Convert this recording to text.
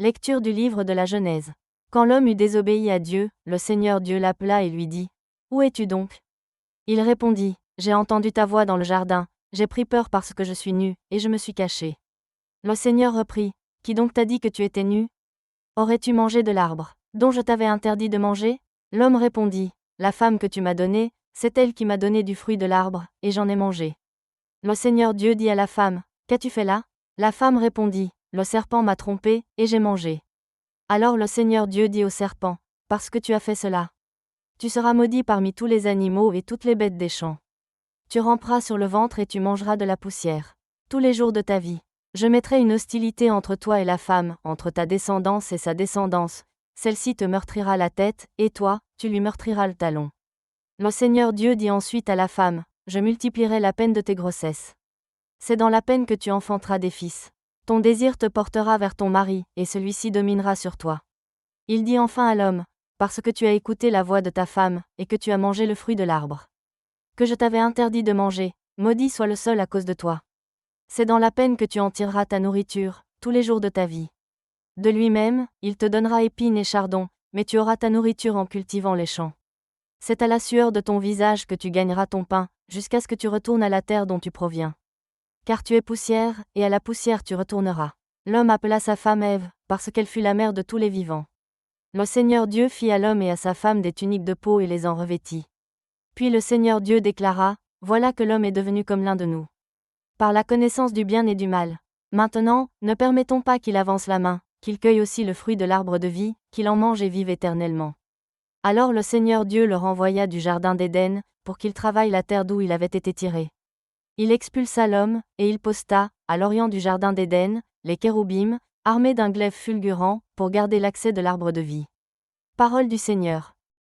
Lecture du livre de la Genèse. Quand l'homme eut désobéi à Dieu, le Seigneur Dieu l'appela et lui dit : Où es-tu donc ? Il répondit : J'ai entendu ta voix dans le jardin, j'ai pris peur parce que je suis nu, et je me suis caché. Le Seigneur reprit : Qui donc t'a dit que tu étais nu ? Aurais-tu mangé de l'arbre dont je t'avais interdit de manger ? L'homme répondit : La femme que tu m'as donnée, c'est elle qui m'a donné du fruit de l'arbre, et j'en ai mangé. Le Seigneur Dieu dit à la femme : Qu'as-tu fait là ? La femme répondit : Le serpent m'a trompée, et j'ai mangé. Alors le Seigneur Dieu dit au serpent : Parce que tu as fait cela, tu seras maudit parmi tous les animaux et toutes les bêtes des champs. Tu ramperas sur le ventre et tu mangeras de la poussière tous les jours de ta vie. Je mettrai une hostilité entre toi et la femme, entre ta descendance et sa descendance. Celle-ci te meurtrira la tête, et toi, tu lui meurtriras le talon. Le Seigneur Dieu dit ensuite à la femme : Je multiplierai la peine de tes grossesses. C'est dans la peine que tu enfanteras des fils. Ton désir te portera vers ton mari, et celui-ci dominera sur toi. Il dit enfin à l'homme : Parce que tu as écouté la voix de ta femme, et que tu as mangé le fruit de l'arbre que je t'avais interdit de manger, maudit soit le sol à cause de toi. C'est dans la peine que tu en tireras ta nourriture, tous les jours de ta vie. De lui-même, il te donnera épines et chardons, mais tu auras ta nourriture en cultivant les champs. C'est à la sueur de ton visage que tu gagneras ton pain, jusqu'à ce que tu retournes à la terre dont tu proviens. Car tu es poussière, et à la poussière tu retourneras. L'homme appela sa femme Ève, parce qu'elle fut la mère de tous les vivants. Le Seigneur Dieu fit à l'homme et à sa femme des tuniques de peau et les en revêtit. Puis le Seigneur Dieu déclara : Voilà que l'homme est devenu comme l'un de nous, par la connaissance du bien et du mal. Maintenant, ne permettons pas qu'il avance la main, qu'il cueille aussi le fruit de l'arbre de vie, qu'il en mange et vive éternellement. Alors le Seigneur Dieu le renvoya du jardin d'Éden, pour qu'il travaille la terre d'où il avait été tiré. Il expulsa l'homme, et il posta, à l'orient du jardin d'Éden, les kéroubim, armés d'un glaive fulgurant, pour garder l'accès de l'arbre de vie. Parole du Seigneur.